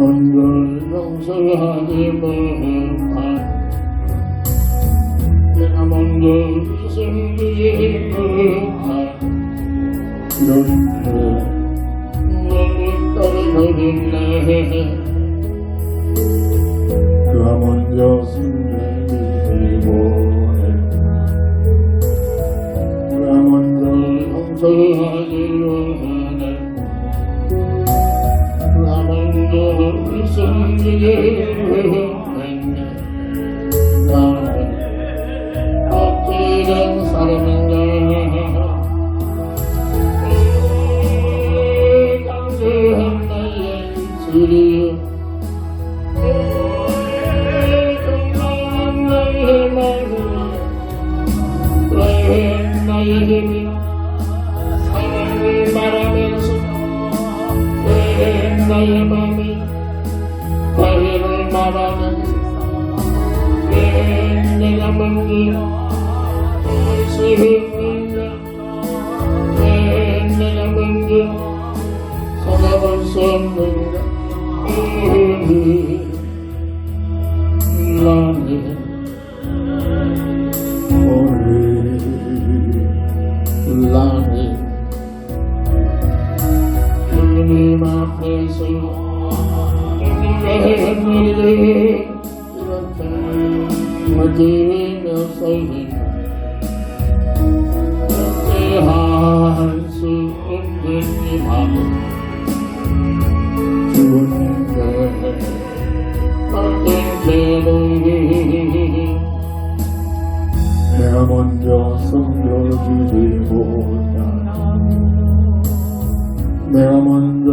먼저 용서하지 못한 내가 먼저 숨기지 못한 이렇게 너무 떨어졌네 그가 먼저 숨기지 못해 그가 먼저 용서하지 못해 그가 먼저 숨기지 못했네 나는 어찌된 사람인가 강조한 나의 소리여 건강한 나의 마음이 왜 나의 힘이 사랑을 말하면서 왜 나의 마음이 과외를 말하면서 왜 내가 먼저 쓰는가 왜 내가 먼저 손해볼 수 없는가 나는 나는 주님 앞에서 눈물을 이렇게 머지며 설리며 할 수 없는 이 마음 주님께 어떤 죄를 내가 먼저 섬겨주지 못한 내가 먼저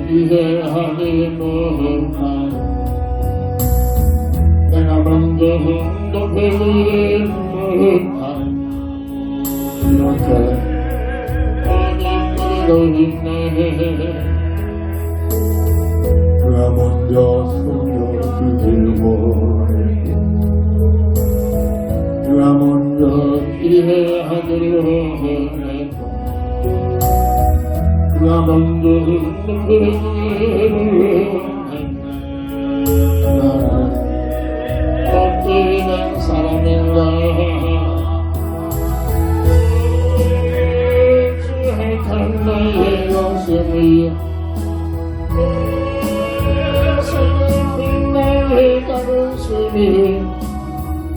이해하지 못한 내가 먼저 높이지 못한 이렇게 어딘가로 있네 그가 먼저 숨겨주지 못했고 그가 먼저 이해하기로 했고 그가 먼저 눈물을 했네 나는 어찌된 사람인가 추악한 나의 가슴이 슬픈 나의 가슴이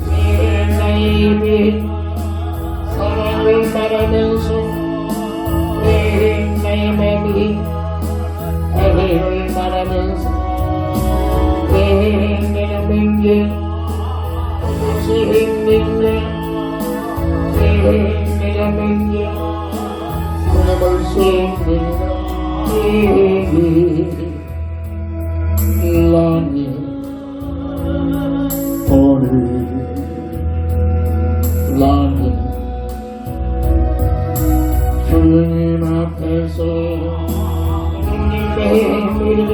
왜 나의 입이 사랑을 말하면서 왜 나의 마음이 화해를 말하면서 왜 내가 먼저 웃으는가 왜 내가 먼저 손해볼 수 없는가 나는 나는 주님 앞에서 눈물을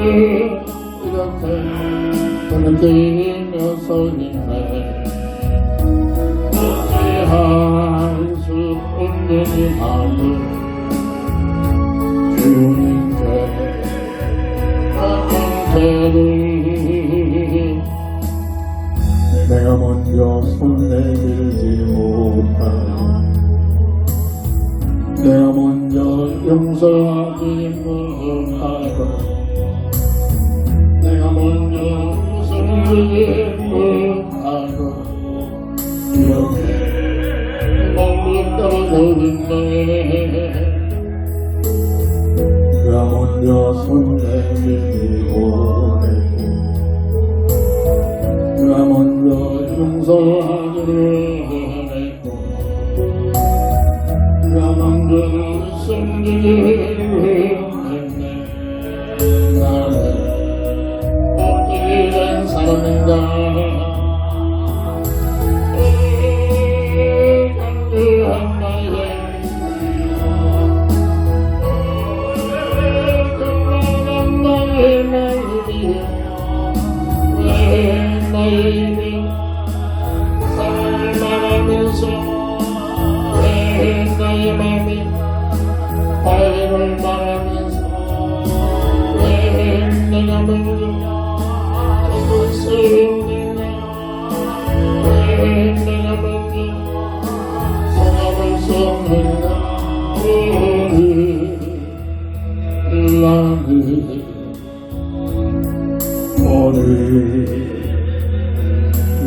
이렇게 흘리며 서있네 어찌할 수 없는 이 마음을 주님께 어떤 죄를 내가 먼저 손내밀지 못한 내가 먼저 용서하지 못하고 내가 먼저 숨기지 못하고 이렇게 멀리 떨어져 있네 그가 먼저 손내밀지 못했고 그가 먼저 용서하기로 했고 그가 먼저 숨기기로 했네 나는 어찌된 사람인가 간절한 나의 건강한 나의 마음이여 왜 나의 입이 사랑을 말하면서 왜 나의 맘이 화해를 말하면서 왜 내가 먼저 성함을 쏟는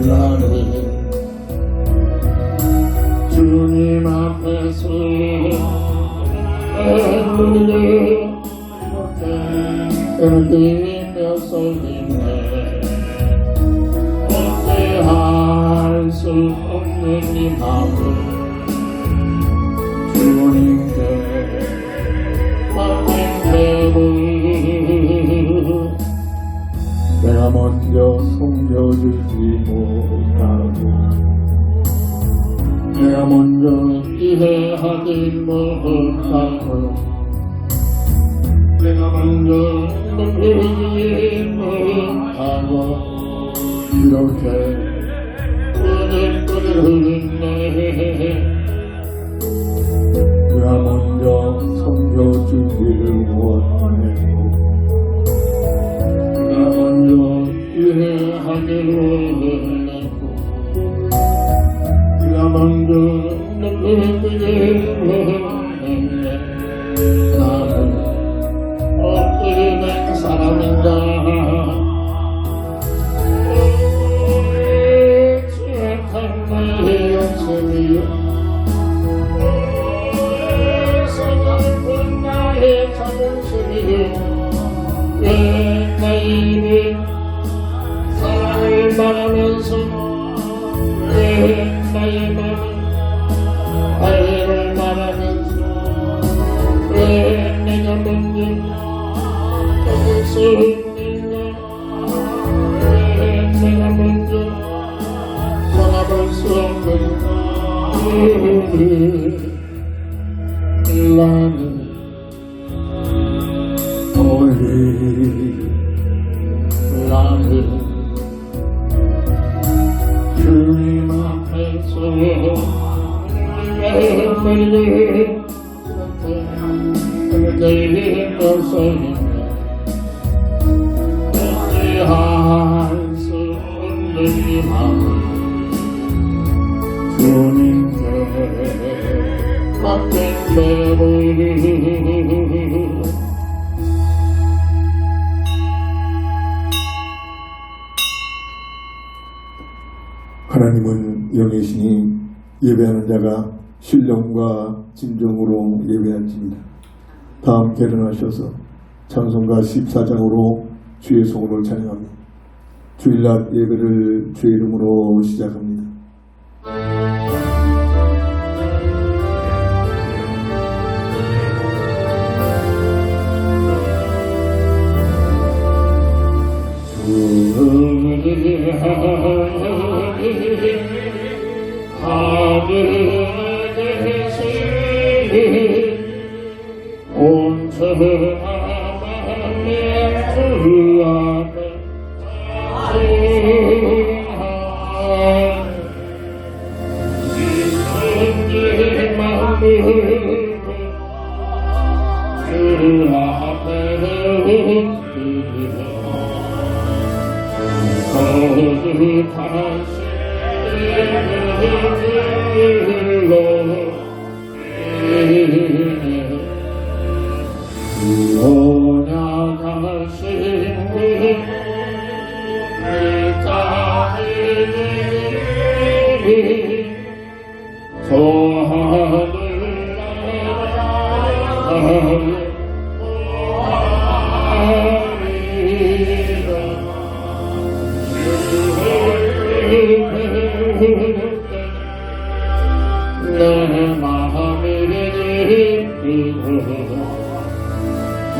나는 주님 앞에서 뛰며 설리네 어찌할 수 없는 이 마음을 주님께 맡기고 내가 먼저 섬겨주지 못하고 내가 먼저 이해하지 못하고 내가 먼저 넘기지 못하고 이렇게 뿌들뿌들 흘리네 내가 먼저 섬겨주기를 원하고 내가 먼저 이해하기를 원하고 내가 먼저 넘기기를 원하네 나는 어떻게 된 사람인가 취약한 나의 영성이여 서글픈 나의 자존심이여 왜 나의 사랑을 말하면서 왜 나의愛を말하면서 왜 내가 먼저 얻을 수 없는가 왜 내가 먼저 살아볼 수 없는가 나는 나는 주님 앞에서 매일 어찌할 수 없는 이 마음 주님께 맡기리 하나님은 영이시니 예배하는 자가 신령과 진정으로 예배할지니라. 다 함께 일어나셔서 찬송가 14장으로 주의 성호를 찬양합니다. 주일날 예배를 주의 이름으로 시작합니다. 온 천하만의 주 앞에 이천지 만물 주 앞에 거듭하시 내 마음이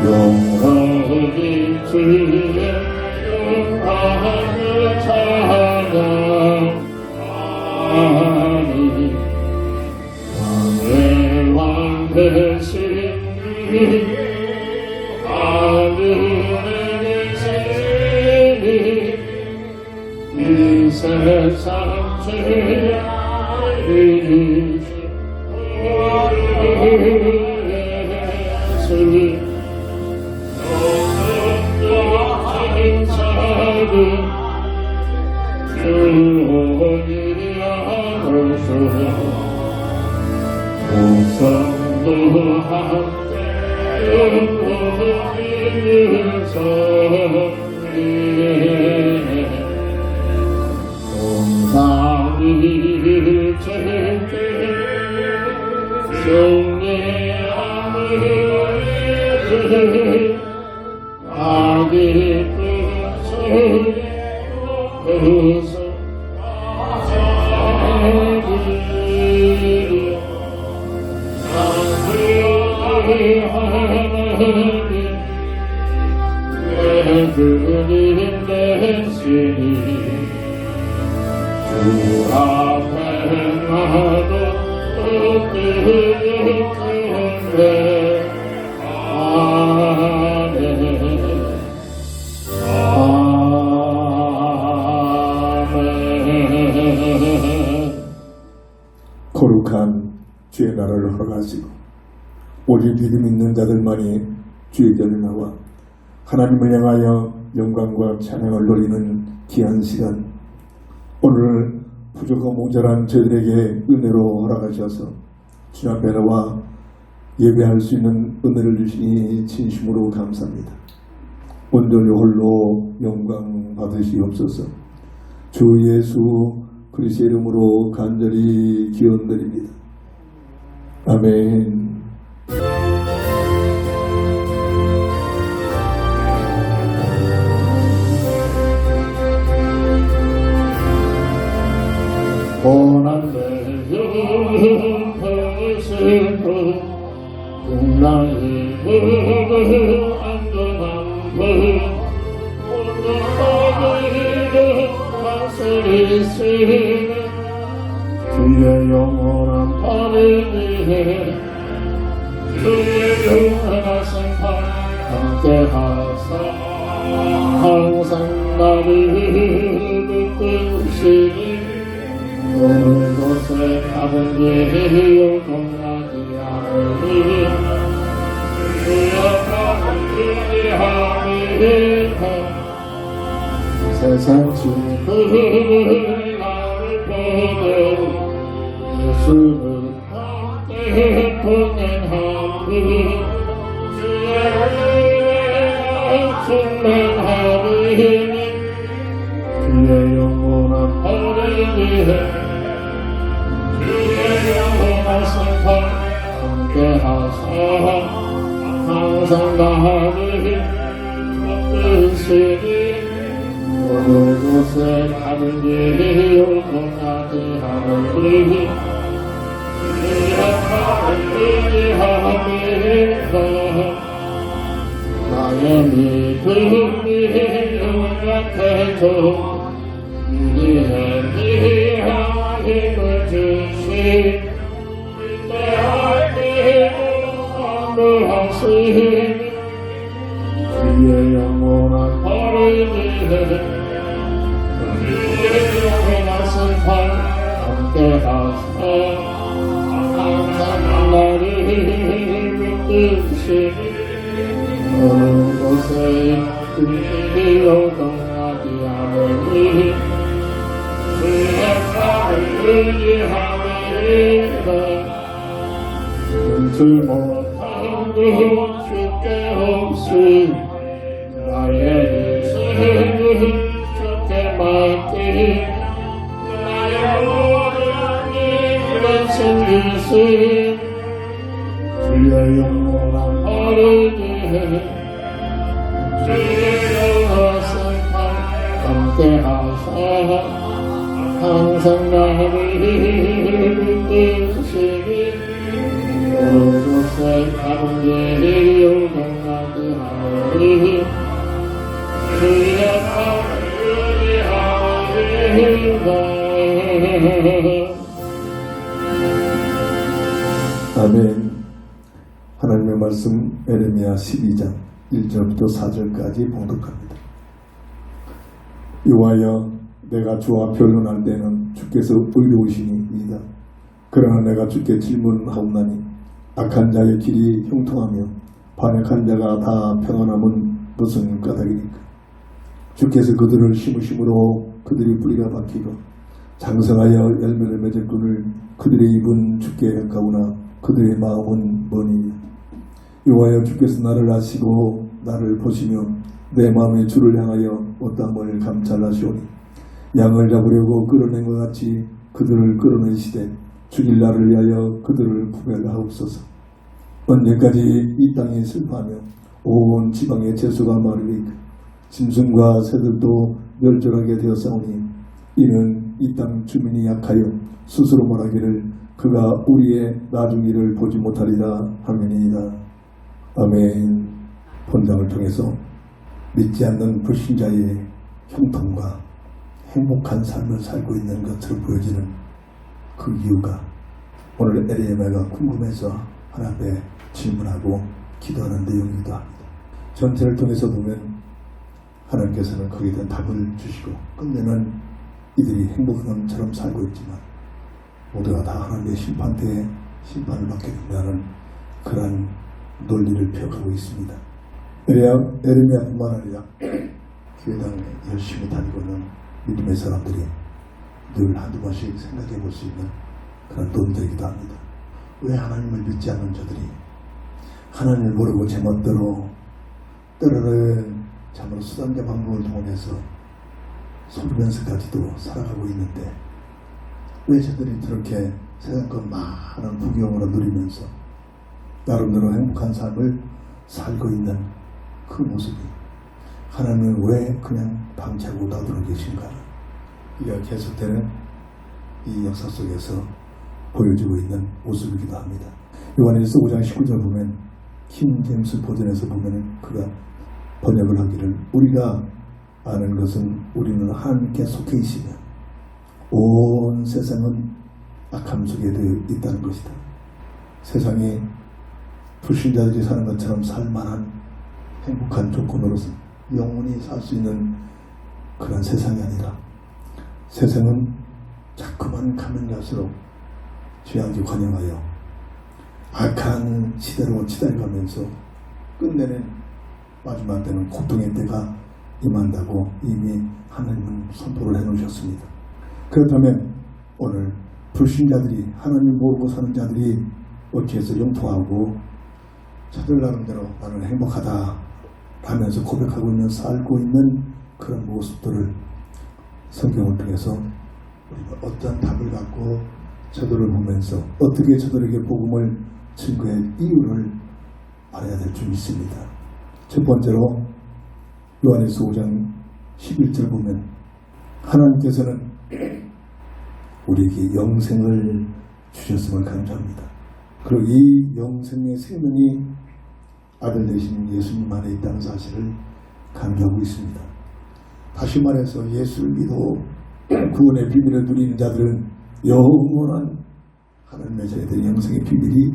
영원히 주의 영광을 찬양하니 왕의 왕 되신 하늘의 계시니 이 세상 죄 예수님 인사를 주원이라 하소서 동상이 절대 승리하는 아기 끝을 그님 대신이 주 앞에 나도 뜨뜻한데 아멘 아멘. 거룩한 주의 나라를 허락하시고 오직 믿음 있는 자들만이 주에게 나와 하나님을 향하여 영광과 찬양을 누리는 귀한 시간, 오늘 부족하고 모자란 저희들에게 은혜로 허락하셔서 주 앞에 나와 예배할 수 있는 은혜를 주시니 진심으로 감사합니다. 온전히 홀로 영광 받으시옵소서. 주 예수 그리스도의 이름으로 간절히 기원드립니다. 아멘. 고난의 영혼을 국나의 안전한 온전하게 다스리시는 주의 영원한 팔을 위해 주의 영원하신 팔 함께하사 항상 나를 붙드시니 어느 곳에 가든 요동하지 않으니 주여 나를 의지하리라. 세상 친구들이 나를 보내고 예수를 함께 보낸하니 주의 은혜가 충만하리니 주의 영원한 팔을 위해 주의 영원하신 팔 함께하사 항상 나를 붙드시니 어느 곳에 가든지 요동하지 않으니 주의 팔을 의지합니다. 나의 믿음이 연약해도 이리에 힘을 주시 위대한 힘을 하시니 주의 영원한 팔을 위해 주의 영원하신 팔 함께하사 항상 나를 붙드시니 어느 곳에 그리 요동하지 않으니 주의 팔을 의지하리라. 눈치 못한 것 주께 없이 나의 인생을 주께 맡기 나의 모든 일은 숨기시 주의 영원한 팔을 위해 주의 영원하신 팔 함께하사 항상 나를 붙드시니 어느 곳에 가든지 요동하지 않으니 주의 팔을 의지하리라. 아멘. 하나님의 말씀 에레미야 12장 1절부터 4절까지 봉독합니다. 여호와여, 내가 주와 변론할 때는 주께서 의로우시니이다. 그러나 내가 주께 질문하옵나니 악한 자의 길이 형통하며 반역한 자가 다 평안함은 무슨 까닭이니까. 주께서 그들을 심으심으로 그들이 뿌리가 박히고 장성하여 열매를 맺을꾼을 그들의 입은 주께 가오나 그들의 마음은 머니니. 여호와여, 주께서 나를 아시고 나를 보시며 내 마음의 주를 향하여 옷담을 감찰하시오니 양을 잡으려고 끌어낸 것 같이 그들을 끌어내시되 죽일 날을 위하여 그들을 구별하옵소서. 언제까지 이 땅이 슬퍼하며 온 지방의 재수가 마르리까. 짐승과 새들도 멸절하게 되었사오니 이는 이 땅 주민이 약하여 스스로 말하기를 그가 우리의 나중 일을 보지 못하리라 하면이다. 아멘. 본장을 통해서 믿지 않는 불신자의 형통과 행복한 삶을 살고 있는 것으로 보여지는 그 이유가 오늘 에레미야가 궁금해서 하나님께 질문하고 기도하는 내용이기도 합니다. 전체를 통해서 보면 하나님께서는 거기에 대한 답을 주시고 끝내는 이들이 행복한 것처럼 살고 있지만 모두가 다 하나님의 심판대에 심판을 받게 된다는 그러한 논리를 펴가고 있습니다. 에레미야뿐만 아니라 교회당에 열심히 다니고 있는 믿음의 사람들이 늘 한두 번씩 생각해 볼 수 있는 그런 논쟁이기도 합니다. 왜 하나님을 믿지 않는 자들이 하나님을 모르고 제멋대로 때로는 참으로 수단과 방법을 통해서 소리면서까지도 살아가고 있는데 왜 저들이 저렇게 세상과 많은 부경으로 누리면서 나름대로 행복한 삶을 살고 있는 그 모습이 하나님은 왜 그냥 방치하고 놔두고 계신가? 이가 계속되는 이 역사 속에서 보여지고 있는 모습이기도 합니다. 요한일서 5장 19절 보면 킹 제임스 버전에서 보면 그가 번역을 하기를 우리가 아는 것은 우리는 하나님께 속해 있으며 온 세상은 악함 속에 되어 있다는 것이다. 세상이 불신자들이 사는 것처럼 살만한 행복한 조건으로서 영원히 살 수 있는 그런 세상이 아니라 세상은 자꾸만 가면 갈수록 죄악이 관영하여 악한 시대로 치달가면서 끝내는 마지막 때는 고통의 때가 임한다고 이미 하나님은 선포를 해놓으셨습니다. 그렇다면 오늘 불신자들이 하나님 모르고 사는 자들이 어찌해서 용통하고 저들 나름대로 나는 행복하다 하면서 고백하고 있는 살고 있는 그런 모습들을 성경을 통해서 우리가 어떤 답을 갖고 저들을 보면서 어떻게 저들에게 복음을 증거할 이유를 알아야 될 줄 믿습니다. 첫 번째로 요한일서 5장 11절 보면 하나님께서는 우리에게 영생을 주셨음을 강조합니다. 그리고 이 영생의 생명이 아들 되신 예수님 안에 있다는 사실을 강조하고 있습니다. 다시 말해서 예수를 믿어 구원의 비밀을 누리는 자들은 영원한 하나님의 자녀들의 영생의 비밀이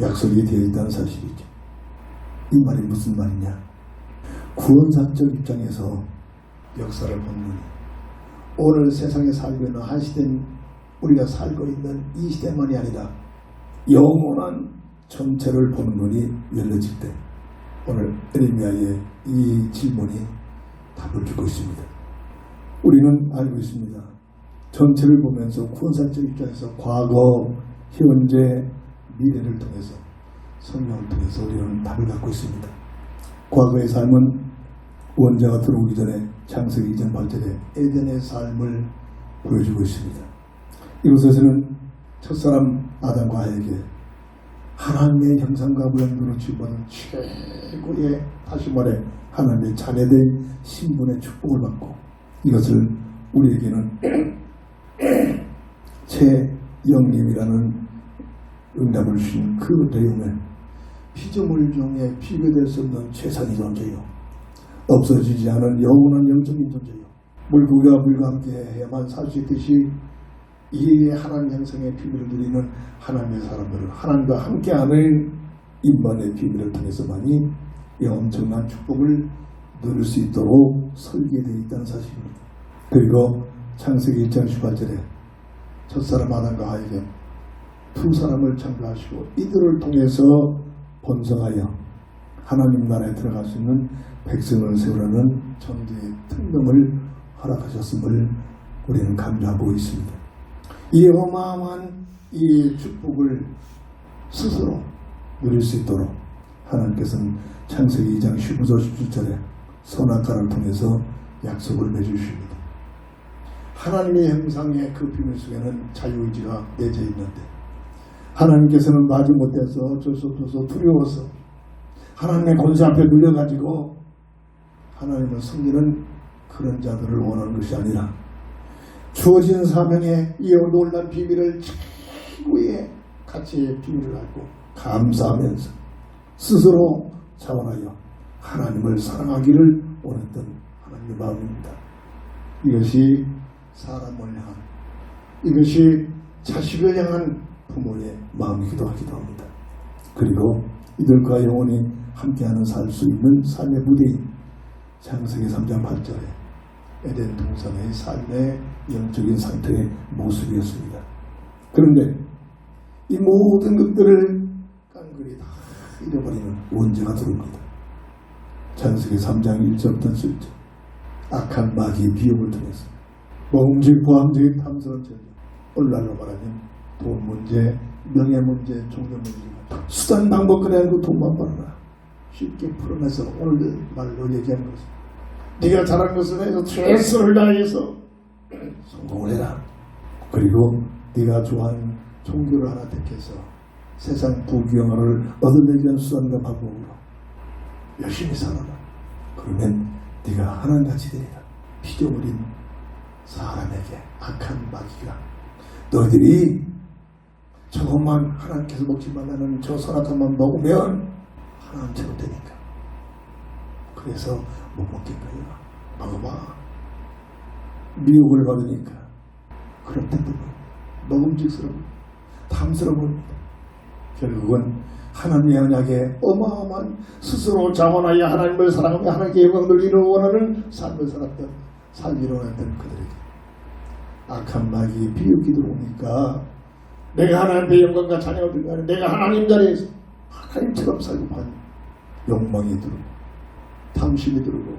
약속이 되어 있다는 사실이죠. 이 말이 무슨 말이냐? 구원사적 입장에서 역사를 보면 오늘 세상에 살고 있는 한 시대는 우리가 살고 있는 이 시대만이 아니라 영원한 전체를 보는 눈이 열려질 때 오늘 에레미야의 이 질문이 답을 주고 있습니다. 우리는 알고 있습니다. 전체를 보면서 구원사적 입장에서 과거, 현재, 미래를 통해서 성경을 통해서 우리는 답을 갖고 있습니다. 과거의 삶은 원자가 들어오기 전에 창세기 2장 8절에 에덴의 삶을 보여주고 있습니다. 이곳에서는 첫사람 아담과 하에게 하나님의 형상과 모양대로 지음받은 최고의 다시 말해 하나님의 자녀들 신분의 축복을 받고 이것을 우리에게는 최영림이라는 응답을 주신 그 내용을 피조물 중에 비교될 수 없는 최상의 존재요, 없어지지 않은 영원한 영적인 존재요, 물고기와 물과 함께 해야만 살 수 있듯이 이 하나님 형상의 비밀을 누리는 하나님의 사람들은 하나님과 함께하는 임만의 비밀을 통해서만이 이 엄청난 축복을 누릴 수 있도록 설계되어 있다는 사실입니다. 그리고 창세기 1장 18절에 첫사람 아담과 하에게 두 사람을 창조하시고 이들을 통해서 번성하여 하나님 나라에 들어갈 수 있는 백성을 세우라는 천지의 특명을 허락하셨음을 우리는 강조하고 있습니다. 이 어마어마한 이 축복을 스스로 누릴 수 있도록 하나님께서는 창세기 2장 15절 17절에 선악과를 통해서 약속을 맺으십니다. 하나님의 형상의 그 비밀 속에는 자유의지가 내재 있는데 하나님께서는 마주 못해서 어쩔 수 없어서 두려워서 하나님의 권세 앞에 눌려가지고 하나님을 섬기는 그런 자들을 원하는 것이 아니라 주어진 사명의 이 놀란 비밀을 최고의 가치의 비밀을 알고 감사하면서 스스로 자원하여 하나님을 사랑하기를 원했던 하나님의 마음입니다. 이것이 사람을 향한, 이것이 자식을 향한 부모의 마음이기도 하기도 합니다. 그리고 이들과 영원히 함께하는 살 수 있는 삶의 무대인 창세기 3장 8절에 에덴 동산의 삶의 영적인 상태의 모습이었습니다. 그런데 이 모든 것들을 깡그리 다 잃어버리는 원죄가 들어옵니다. 창세기 3장 1절부터 7절 악한 마귀의 비욕을 통해서 먹음직 보암직 탐스러운 전쟁, 오늘날로 말하면 돈 문제, 명예 문제, 종교 문제, 수단 방법 그래가지고 돈만 벌어라 쉽게 풀어내서 오늘 말로 얘기하는 것은 네가 잘한 것을 해서 최선을 다해서 성공을 해라. 그리고 네가 좋아하는 종교를 하나 택해서 세상 부귀영화를 얻어내기 위한 수단과 방법으로 열심히 살아라. 그러면 네가 하나님같이 되리라. 피조물인 사람에게 악한 마귀가 너희들이 저것만 하나님께서 먹지 말라는 저 선악한 만 먹으면 하나님처럼 되니까 그래서 못 먹겠거냐. 먹어봐. 미혹을 받으니까 그럴 때도 먹음직스러운 탐스러운 결국은 하나님의 언약에 어마어마한 스스로 자원하여 하나님을 사랑하며 하나님께 영광을 이루어 원하는 삶을 살기로 했던 그들에게 악한 마귀의 비웃기 들어오니까 내가 하나님의 영광과 자녀가 되면 내가 하나님 자리에서 하나님처럼 살고 반 욕망이 들고 탐심이 들고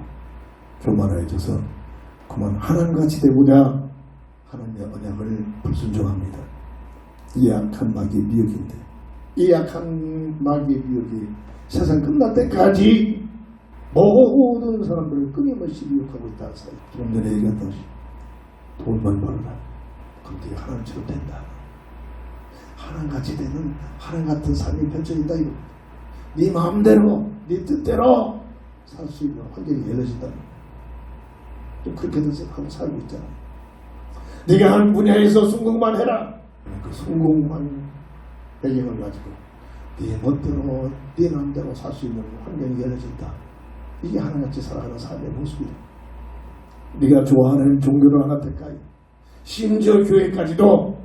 교만해져서 그만 하나님같이 되고자 하나님의 언약을 불순종합니다. 이 악한 마귀의 미혹인데 이 악한 마귀의 미혹이 세상 끝날 때까지 모든 사람들을 끊임없이 미혹하고 있다. 좀 전에 얘기했던 돈만 벌어라. 그럼 네가 하나님처럼 된다. 하나님같이 되는 하나님 같은 삶이 펼쳐진다. 이거. 네 마음대로 네 뜻대로 살 수 있는 환경이 열려진다. 좀 그렇게도 생각하고 살고 있잖아. 네가 한 분야에서 성공만 해라. 그 성공만 배경을 가지고 네 멋대로 네 마음대로 살 수 있는 환경이 열려진다. 이게 하나같이 살아가는 삶의 모습이다. 네가 좋아하는 종교를 하나 택하여 심지어 교회까지도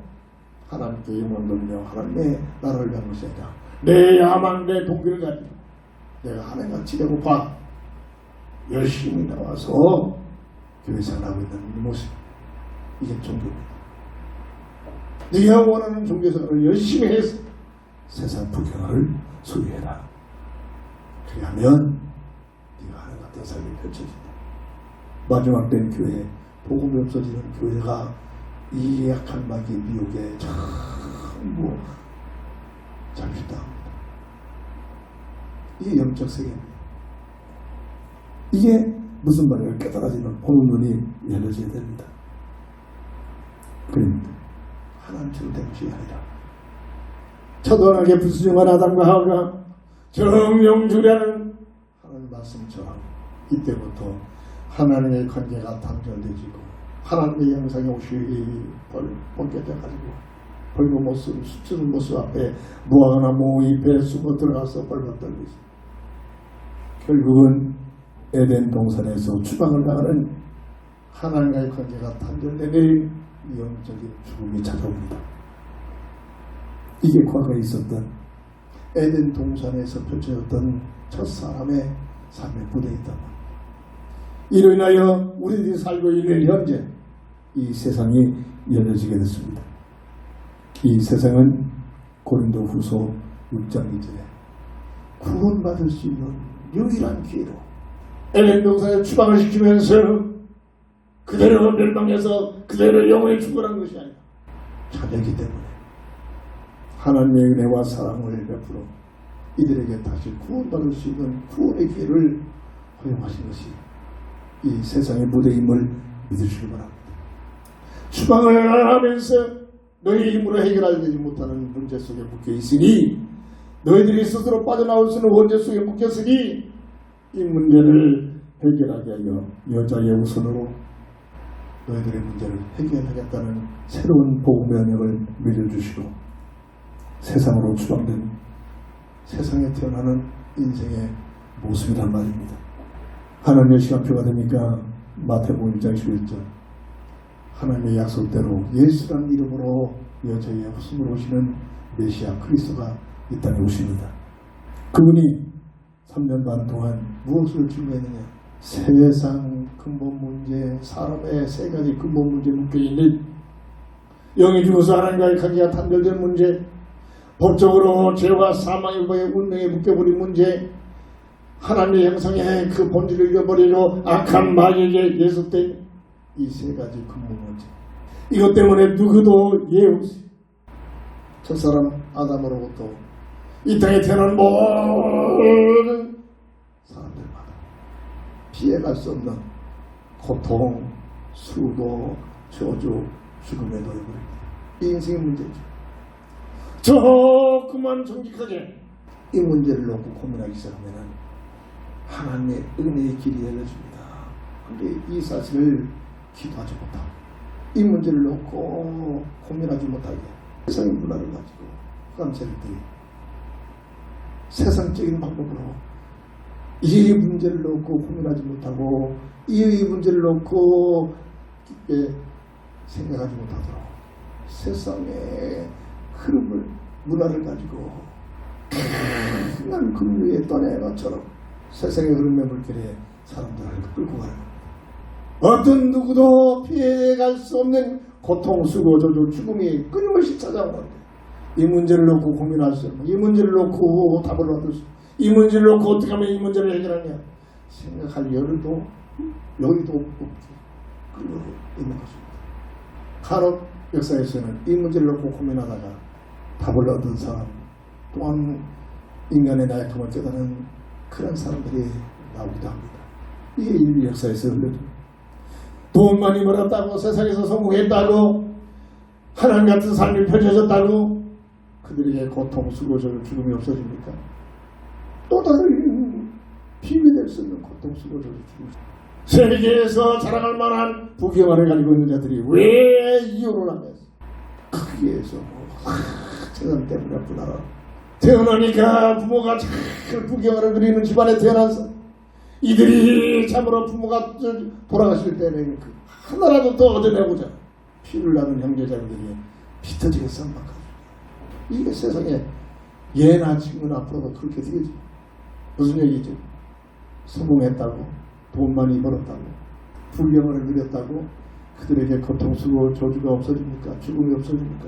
하나님께 영광 돌리며 하나님의 나라를 위한 것이 아니라 내 야망 내 동기를 가지고 내가 하나님같이 되고파 열심히 나와서 교회 생활하고 있는 이 모습, 이게 종교입니다. 네가 원하는 종교생활을 열심히 해서 세상 부경을 소유해라. 그리하면 네가 하나님 같은 삶이 펼쳐진다. 마지막 된 교회, 복음이 없어지는 교회가 이 약한 마귀의 미혹에 전부 잠식당합니다. 이게 영적 세계입니다. 이게 무슨 말이에요? 깨달아지는 보는 눈이 열려져야 됩니다. 그런데 하나님처럼 된 것이 아니라 처절하게 불순종한 아담과 하와가 정령주라는 하나님 말씀처럼 이때부터 하나님의 관계가 단절되지고 하나님의 영상에 오시기 벗겨져가지고 벌금 모습, 수치는 모습 앞에 무화과나 모잎에 숨어 들어가서 벌벌 떨고 있습니다. 결국은 에덴 동산에서 추방을 당하는 하나님과의 관계가 단절되는 영적인 죽음이 찾아옵니다. 이게 과거에 있었던 에덴 동산에서 펼쳐졌던 첫 사람의 삶의 무대이다. 이로 인하여 우리들이 살고 있는 현재 이 세상이 열려지게 됐습니다. 이 세상은 고린도 후서 6장 2절에 구원받을 수 있는 유일한 기회로 에덴 동산에 추방을 시키면서 그대로 멸망해서 그대로 영원히 죽어난 것이 아니라 자녀이기 때문에 하나님의 은혜와 사랑을 베풀어 이들에게 다시 구원받을 수 있는 구원의 기회를 허용하신 것이 이 세상의 무대임을 믿으시기 바랍니다. 추방을 하면서 너희 힘으로 해결하지 못하는 문제 속에 묶여 있으니, 너희들이 스스로 빠져나올 수 있는 원죄 속에 묶였으니 이 문제를 해결하게 하여 여자의 우선으로 너희들의 문제를 해결하겠다는 새로운 복음의 언약을 믿어주시고, 세상으로 추방된 세상에 태어나는 인생의 모습이란 말입니다. 하나님의 시간표가 되니까 마태복음 1장 11절, 하나님의 약속대로 예수라는 이름으로 여자의 후손으로 오시는 메시아 그리스도가 이 땅에 오십니다. 그분이 3년 반 동안 무엇을 준비했느냐? 세상 근본 문제, 사람의 세 가지 근본 문제에 묶여있는 영이 죽어서 하나님과의 관계가 단절된 문제, 법적으로 죄와 사망의 운명에 묶여버린 문제, 하나님의 형상의 그 본질을 잃어버리고 악한 마귀에게 예속된 이 세 가지 근본 문제. 이것 때문에 누구도 예외 없이 첫 사람 아담으로부터 이 땅에 태어난 모든 사람들마다 피해갈 수 없는 고통, 수고, 저주, 죽음에 놓여버립니다. 이 인생의 문제죠. 조금만 정직하게 이 문제를 놓고 고민하기 시작하면 하나님의 은혜의 길이 열려집니다. 그런데 이 사실을 기도하지 못하고 이 문제를 놓고 고민하지 못하게 세상의 문화를 가지고 흑암세력들이 세상적인 방법으로 이 문제를 놓고 고민하지 못하고 이 문제를 놓고 깊게 생각하지 못하도록 세상의 흐름을, 문화를 가지고 큰 급류에 떠내는 것처럼 세상의 흐름의 물결에 사람들을 끌고 가는 겁니다. 어떤 누구도 피해갈 수 없는 고통, 수고, 저주, 죽음이 끊임없이 찾아오는데 이 문제를 놓고 고민할 수 없는, 이 문제를 놓고 답을 얻을 수, 이 문제를 놓고 어떻게 하면 이 문제를 해결하냐 생각할 여유도 없게 끌고 있는 것입니다. 간혹 역사에서는 이 문제를 놓고 고민하다가 답을 얻은 사람 또한 인간의 나약함을 깨닫는 그런 사람들이 나오기도 합니다. 이게 인류 역사에서 흘러듭니다. 돈 많이 벌었다고, 세상에서 성공했다고, 하나님 같은 삶이 펼쳐졌다고 그들에게 고통, 수고, 죽음이 없어집니까? 또 다른 비교될 수 있는 고통, 수고, 죽음이 세계에서 자랑할 만한 부경화를 가지고 있는 자들이 왜 이혼을 하면서 거기에서 재산 때문에 아프다. 태어나니까 부모가 잘 부경화를 그리는 집안에 태어나서 이들이 참으로 부모가 돌아가실 때는 그 하나라도 더 얻어내고자 피를 나눈 형제자매들이 피터지게 쌈박하죠. 이게 세상에 예나 지금 앞으로도 그렇게 되겠지. 무슨 얘기죠? 성공했다고, 돈 많이 벌었다고, 불경을 누렸다고 그들에게 고통, 수고, 저주가 없어집니까? 죽음이 없어집니까?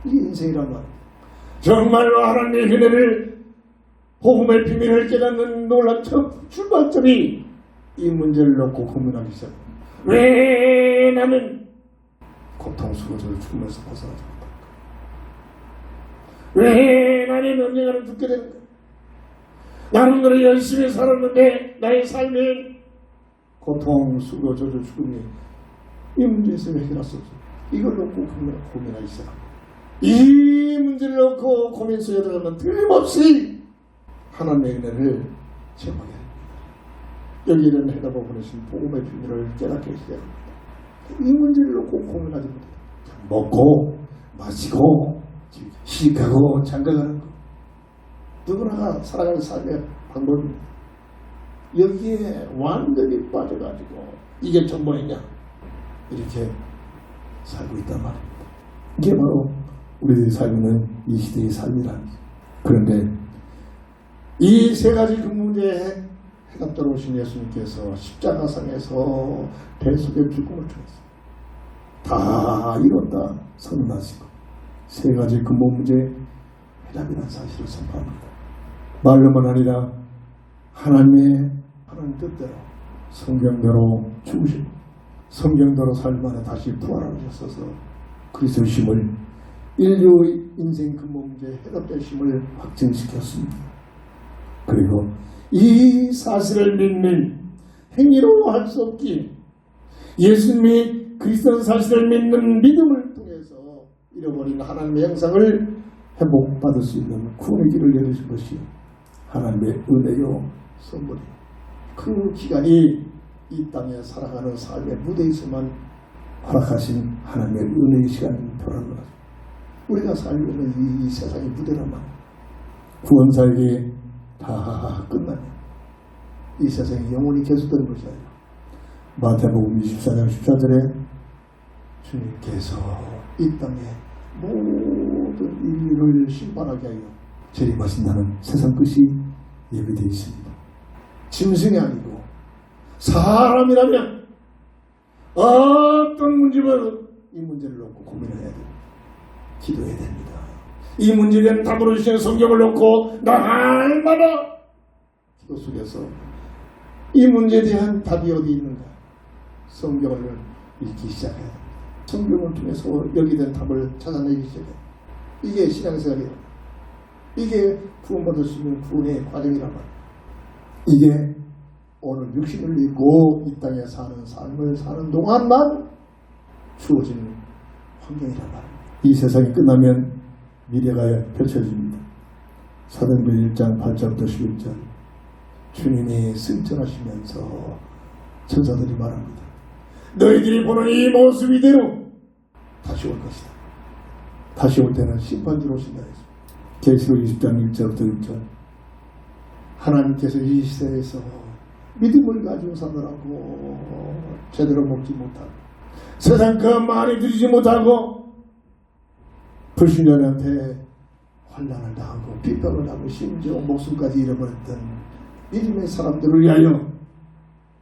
이게 인생이란 말이에요. 정말로 하나님의 은혜를, 복음의 비밀을 깨닫는 놀라운 출발점이 이 문제를 놓고 고민하기 시작합니다. 왜 나는 고통, 수고, 저주, 죽음에서 벗어나지 못할까? 왜 나는 언젠가는 죽게 되는가? 나는 그래 열심히 살았는데 나의 삶에 고통, 수고, 저주, 죽음이 이 문제에서 해결할 수 없어. 이걸 놓고 고민하기 시작합니다. 이 문제를 놓고 고민 속에 들어가면 틀림없이 하나님의 은혜를 체험하게 됩니다. 여기는 해답을 보내신 복음의 비밀을 깨닫게 시작합니다. 이 문제를 놓고 고민하지 못해요. 먹고 마시고 시집가고 장가가는 거 누구나 살아가는 삶의 방법입니다. 여기에 완전히 빠져가지고 이게 전부이냐 이렇게 살고 있단 말입니다. 이게 바로 우리들이 살고 있는 이 시대의 삶이라는 거죠. 그런데 이 세 가지 그 문제에 해답자로 오신 예수님께서 십자가상에서 대속의 죽음을 통해서 다 이뤘다 선언하시고 세 가지 근본 문제의 해답이라는 사실을 선포합니다. 말로만 아니라 하나님의 하나님 뜻대로 성경대로 죽으시고 성경대로 삶 안에 다시 부활하셨어서 그리스도의 힘을 인류의 인생 근본문제 해답되심을 확증시켰습니다. 그리고 이 사실을 믿는 행위로 할 수 없기에 예수님이 그리스도는 사실을 믿는 믿음을 통해서 잃어버린 하나님의 형상을 회복받을 수 있는 구원의 길을 열어준 것이 하나님의 은혜요 선물이에요. 그 기간이 이 땅에 살아가는 삶의 무대에서만 허락하신 하나님의 은혜의 시간인 표라는 거죠. 우리가 살고 있는 이 세상의 무대라만 구원사역이 다 끝나면 이 세상이 영원히 계속되는 것이 아니라 마태복음 24장 14절에 주님께서 이 땅에 모든 인류를 심판하게 하여 재림하신다는 세상 끝이 예비되어 있습니다. 짐승이 아니고 사람이라면 어떤 문제든 이 문제를 놓고 고민을 해야 됩니다. 기도해야 됩니다. 이 문제에 대한 답으로 주시는 성경을 놓고 날마다 기도 속에서 이 문제에 대한 답이 어디 있는가 성경을 읽기 시작해야 됩니다. 성경을 통해서 여기에 대한 답을 찾아내기 시작해요. 이게 신앙생활이에요. 이게 구원받을 수 있는 구원의 과정이란 말이에요. 이게 오늘 육신을 입고 이 땅에 사는 삶을 사는 동안만 주어진 환경이란 말이에요. 이 세상이 끝나면 미래가 펼쳐집니다. 사도행전 1장 8절부터 11절 주님이 승천하시면서 천사들이 말합니다. 너희들이 보는 이 모습 이대로 다시 올 것이다. 다시 올 때는 심판주로 오신다 했습니다. 계시록 20장 1절부터 6절 하나님께서 이 시대에서 믿음을 가지고 사느라고 제대로 먹지 못하고 세상 그 많이 누리지 못하고 불신자한테 환난을 당하고 핍박을 당하고 심지어 목숨까지 잃어버렸던 믿음의 사람들을 위하여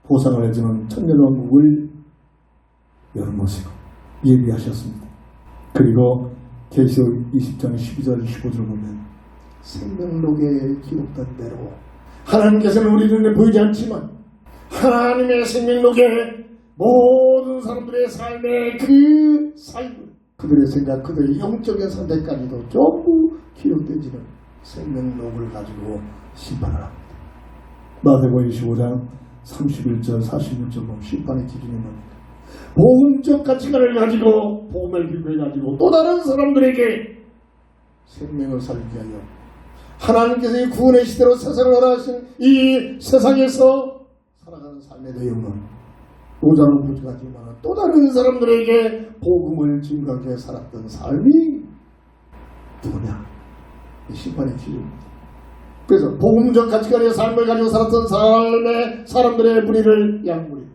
보상을 해주는 천년왕국을 열어놓으시고 예비하셨습니다. 그리고 계시록 20장 12절 15절 보면 생명록에 기록된 대로 하나님께서는 우리 눈에 보이지 않지만 하나님의 생명록에 모든 사람들의 삶의 그 삶을 그들의 생각, 그들의 영적인 선택까지도 전부 기록되지는 생명록을 가지고 심판을 합니다. 마태복음 25장 31절 46절 보면 심판의 기준이 뭡니까? 복음적 가치관을 가지고 복음을 비교해가지고 또 다른 사람들에게 생명을 살리게 하여 하나님께서 이 구원의 시대로 세상을 허락하신 이 세상에서 살아가는 삶의 내용은 모자로 부족하지만 또 다른 사람들에게 복음을 증거하게 살았던 삶이 누구냐? 이 심판의 기준입니다. 그래서 복음적 가치관의 삶을 가지고 살았던 삶의 사람들의 무리를 양무리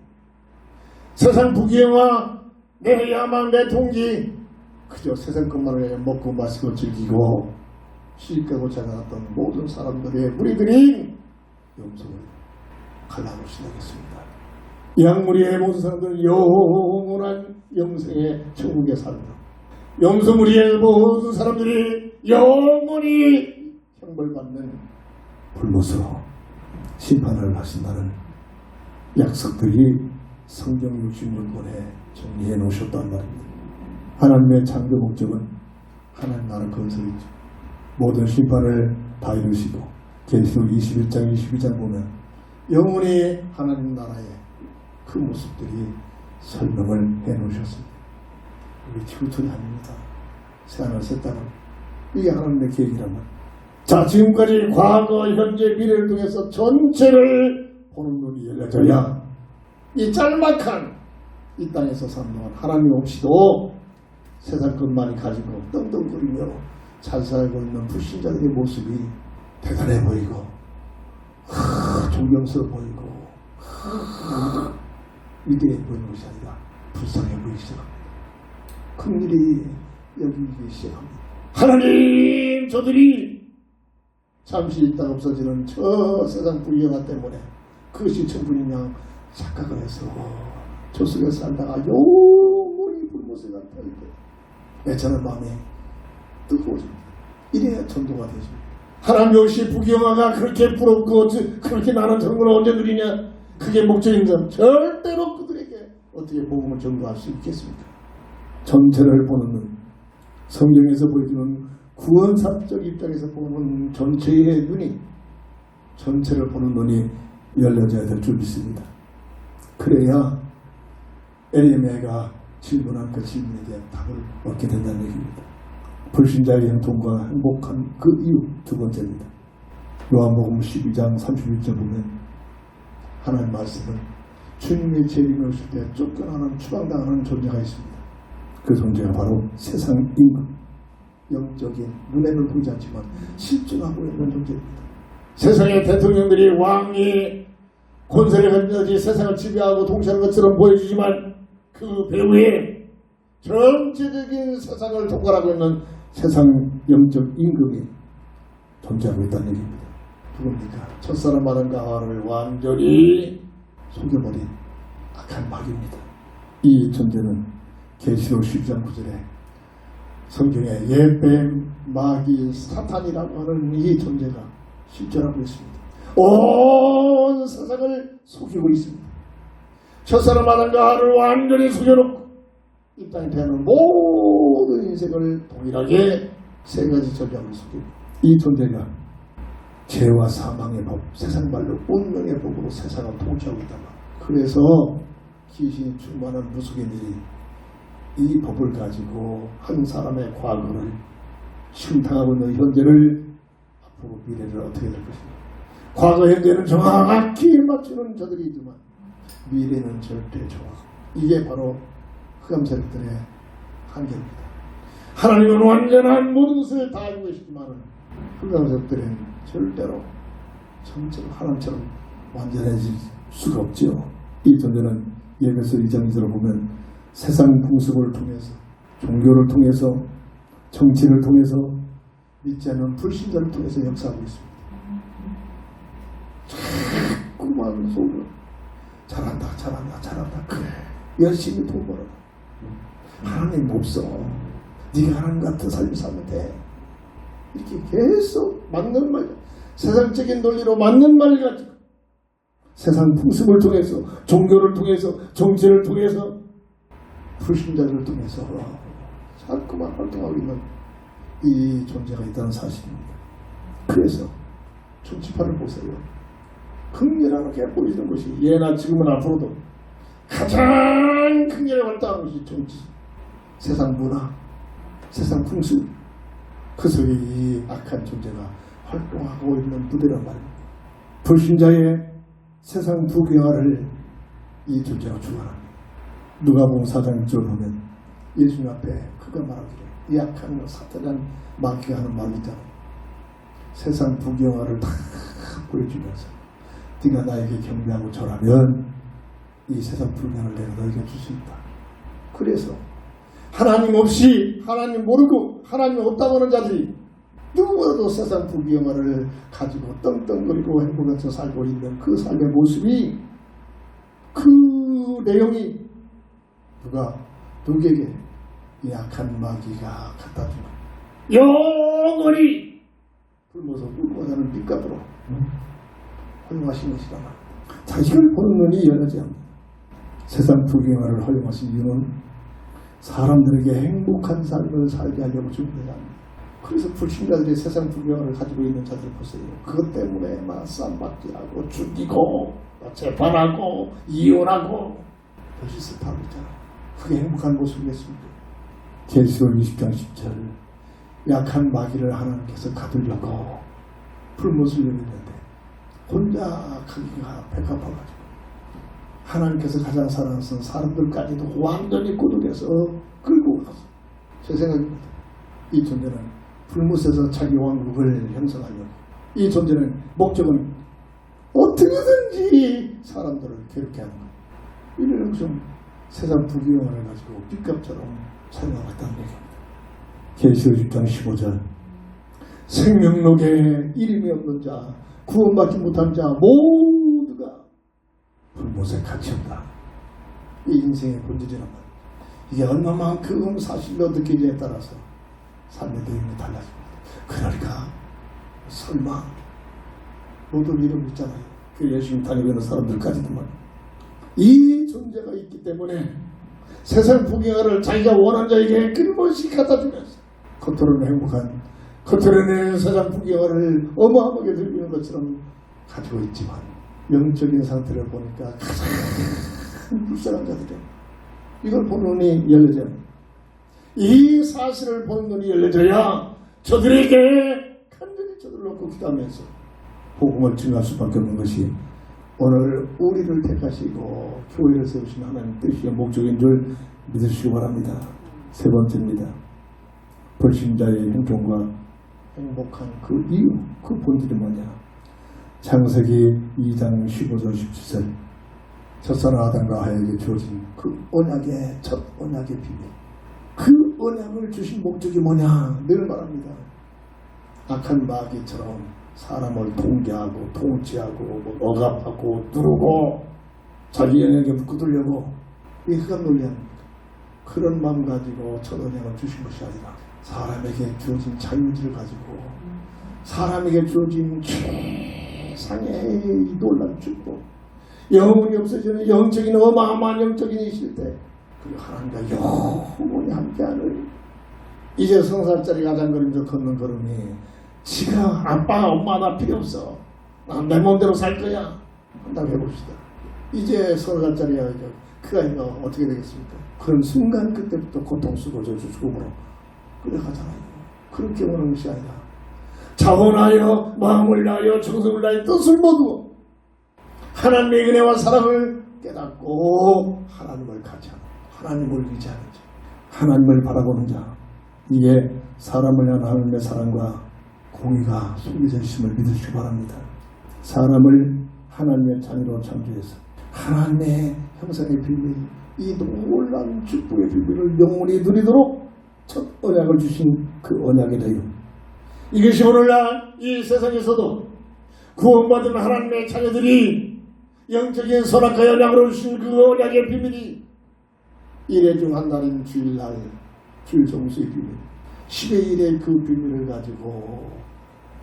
세상 부귀영화 내 야망 내 동기 그저 세상 것만을 위해 먹고 마시고 즐기고 시집가고 자라났던 모든 사람들의 무리들이 염소를 갈라놓고 시작했습니다. 양무리의 모든 사람들은 영원한 영생의 천국에 살며 염소무리의 모든 사람들이 영원히 형벌받는 불못으로 심판을 하신다는 약속들이 성경 66권에 정리해 놓으셨단 말입니다. 하나님의 창조 목적은 하나님 나라 건설이죠. 모든 심판을 다 이루시고 계시록 21장 22장 보면 영원히 하나님 나라의 그 모습들이 설명을 해 놓으셨습니다. 우리 지구촌이 아닙니다. 새하늘 새 땅은 이게 하나님의 계획이란 말이에요. 자, 지금까지 과거, 현재, 미래를 통해서 전체를 보는 눈이 열려져야 이 짤막한 이 땅에서 사는 동안 하나님 없이도 세상 것만이 가지고 떵떵거리며 잘 살고 있는 불신자들의 모습이 대단해 보이고 존경스러워 보이고 위대해 보이는 것이 아니라 불쌍해 보이기 시작합니다. 큰일이 여기기 시작합니다. 하나님 저들이 잠시 있다가 없어지는 저 세상 불경화 때문에 그것이 천분이냥 착각을 해서 저 속에 살다가 영원히 불못에 같아 있고 애처는 마음이 뜨거워집니다. 이래야 전도가 되죠. 하나님 역시 부경화가 그렇게 부럽고 그렇게 나는 저런 걸 언제 누리냐 그게 목적인가 절대로 그들에게 어떻게 복음을 전도할 수 있겠습니까? 전체를 보는 눈 성경에서 보여주는 구원사적 입장에서 보는 전체의 눈이, 전체를 보는 눈이 열려져야 될 줄 믿습니다. 그래야 엘리야가 질문한 그 질문에 대한 답을 얻게 된다는 얘기입니다. 불신자의 형통과 행복한 그 이유 두 번째입니다. 요한복음 12장 31절 보면 하나님 말씀은 주님의 재림을 오실 때 쫓겨나는 추방당하는 존재가 있습니다. 그 존재가 바로 세상 임금, 영적인 눈에는 보이지 않지만 실존하고 있는 존재입니다. 세상의 대통령들이 왕이 권세를 가지고 세상을 지배하고 통치하는 것처럼 보여주지만 그 배후에 전체적인 세상을 통과하고 있는 세상 영적 임금이 존재하고 있다는 얘기입니다. 누굽니까? 첫사람 아담과 하와를 완전히 속여버린 악한 마귀입니다. 이 존재는 계시록 12장 9절에 성경에 옛뱀, 마귀, 사탄이라고 하는 이 존재가 실존하고 있습니다. 온 세상을 속이고 있습니다. 첫사람 아담과 하와를 완전히 속여놓고 이 땅에 대하는 모든 인생을 동일하게 세 가지 전략을 속이고, 이 존재가 죄와 사망의 법, 세상 말로 운명의 법으로 세상을 통치하고 있다. 그래서 귀신이 충만한 무속인들이 이 법을 가지고 한 사람의 과거를 심탕하고 있는 현재를, 앞으로 미래를 어떻게 될 것인가. 과거 현재는 정확히 맞추는 저들이 있지만 미래는 절대 정확. 이게 바로 흑암 세력들의 한계입니다. 하나님은 완전한 모든 것을 다 알고 계시지만 흑암 세력들은 절대로 전체로 하나님처럼 완전해질 수가 없죠. 이 존재는 예배서 2장 2절을 보면 세상 풍습을 통해서, 종교를 통해서, 정치를 통해서, 믿지 않는 불신자를 통해서 역사하고 있습니다. 자꾸만 속으로 잘한다 그래 열심히 돈 벌어라. 하나님 없어. 네가 하나님 같은 삶을 살면 돼. 이렇게 계속 맞는 말, 세상적인 논리로 맞는 말 가지고 세상 풍습을 통해서, 종교를 통해서, 정치를 통해서, 불신자를 통해서 자꾸만 활동하고 있는 이 존재가 있다는 사실입니다. 그래서 정치판을 보세요. 극렬하게 보이는 것이 예나 지금은 앞으로도 가장 극렬하게 활동하는 것이 정치, 세상 문화, 세상 풍습, 그 속에 이 악한 존재가 활동하고 있는 무대란 말입니다. 불신자의 세상 부귀화를 이 존재가 주관합니다. 누가복음 4장 6절 보면 예수님 앞에 그가 말하기를, 이 악한 사탄한 마귀가 하는 말이 있잖아요. 세상 부귀화를 다 보여주면서 네가 나에게 경배하고 절하면 이 세상 불명을 내가 너에게 줄 수 있다. 그래서 하나님 없이, 하나님 모르고 하나님 없다고 하는 자들이 누구보다도 세상 부귀영화를 가지고 떵떵거리고 행복해서 살고 있는 그 삶의 모습이, 그 내용이 누구에게 이 악한 마귀가 갖다 주는 영원히 굶어서 꿀고 사는 빛값으로 허용하신 것이다. 자식을 보는 눈이 열려지 않는다. 세상 부귀영화를 허용하신 이유는 사람들에게 행복한 삶을 살게 하려고 준비하지 않는다. 그래서 불신자들이 세상 부귀영화를 가지고 있는 자들 보세요. 그것 때문에 막 쌈박질하고 죽이고 재판하고 이혼하고 별짓을 하고 있잖아요. 그게 행복한 모습이겠습니까? 계시록 20장 10절 약한 마귀를 하나님께서 가두려고 불못을 열리는데 혼자 가기가 백합해가지고 하나님께서 가장 사랑하는 사람들까지도 완전히 꼬드겨서 끌고 가서, 제 생각입니다. 이 존재는 불못에서 자기 왕국을 형성하려고, 이 존재는 목적은 어떻게든지 사람들을 괴롭게 하는 거예요. 이를 좀 세상 부귀영화를 가지고 빚값처럼 사용하고 있다는 얘기입니다. 계시록 10장 15절 생명록에 이름이 없는 자, 구원받지 못한 자 모두가 불못에 갇힌다. 이 인생의 본질이란 말이에요. 이게 얼마만큼 사실로 느끼기에 따라서 삶의 내용이 달라집니다. 그러니까 설마 모두 이름 있잖아요. 그 열심히 다니고 있는 사람들까지도만 이 존재가 있기 때문에 세상 부귀영화를 자기가 원하는 자에게 끊임없이 갖다 주면서 겉으로는 행복한, 겉으로는 세상 풍경을 어마어마하게 즐기는 것처럼 가지고 있지만 영적인 상태를 보니까 가장 불쌍한 자들이에요. 이걸 보는 눈이 열려져야 합니다. 이 사실을 보는 눈이 열려져야 저들에게 간절히 저들 놓고 기도하면서 복음을 증할 수밖에 없는 것이 오늘 우리를 택하시고 교회를 세우신 하나님 뜻이요 목적인 줄 믿으시기 바랍니다. 세 번째입니다. 불신자의 형통과 행복한 그 이유, 그 본질이 뭐냐? 창세기 2장 15절 17절 첫사랑 아담과 하에게 주어진 그 언약의 첫 언약의 비밀, 그 언약을 주신 목적이 뭐냐? 늘 말합니다. 악한 마귀처럼 사람을 통제하고 통치하고 억압하고 누르고 자기 영역에 묶어두려고 이 흑암 논리합니다. 그런 마음 가지고 첫 언약을 주신 것이 아니라 사람에게 주어진 자유의지를 가지고 사람에게 주어진 최상의 놀라운 축복, 영원히 없어지는 영적인 어마어마한 영적인 이실 때 그리고 하나님과 영원히 함께하는 이제 성살짜리 가장걸음에서 걷는 걸음이 지가 아빠 엄마 나 필요 없어, 난 내 몸대로 살 거야 한다고 해봅시다. 이제 30살짜리야 그 아이가 어떻게 되겠습니까? 그런 순간 그때부터 고통 쓰고 저주 죽음으로 끌어가잖아요. 그렇게 오는 것이 아니라 자원하여 마음을 다하여 정성을 다하여 뜻을 모두 하나님의 은혜와 사랑을 깨닫고 하나님을 가지하는, 하나님을 의지하는 자, 하나님을 바라보는 자, 이게 사람을 향한 하나님의 사랑과 공의가 숨겨져 있음을 믿으시기 바랍니다. 사람을 하나님의 자녀로 창조해서 하나님의 형상의 비밀, 이 놀라운 축복의 비밀을 영원히 누리도록 첫 언약을 주신 그 언약의 내용, 이것이 오늘날 이 세상에서도 구원받은 하나님의 자녀들이 영적인 선악과 언약으로 주신 그 언약의 비밀이 일회 중 한 날인 주일날 주일 정수의 비밀, 10의 1의 그 비밀을 가지고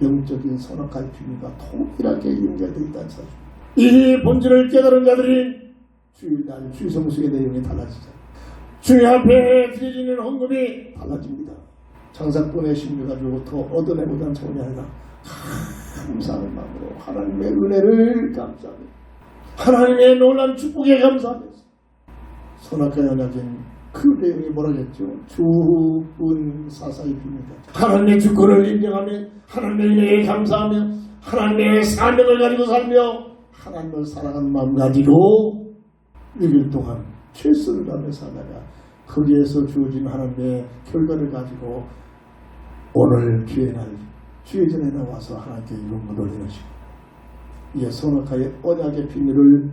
영적인 선악과의 비밀과 동일하게 연결되어 있다는 사실, 이 본질을 깨달은 자들이 주일날 주일 정수의 내용이 달라지죠. 주님 앞에 드려지는 헌금이 달라집니다. 장사꾼의 심리 가지고 더 얻어내고자 차원이 아니라 감사하는 마음으로 하나님의 은혜를 감사하며 하나님의 놀라운 축복에 감사하면서 선악과 연약인 그 내용이 뭐라겠죠? 주은 사사의 비밀, 하나님의 주권을 인정하며 하나님의 은혜에 감사하며 하나님의 사명을 가지고 살며 하나님을 사랑하는 마음 가지고 6일 동안 최선을 다하며 살다가 거기에서 주어진 하나님의 결과를 가지고 오늘 주의 날, 주의 전에 나와서 하나님께 이름을 돌리는 시간, 이에 선악과의 언약의 비밀을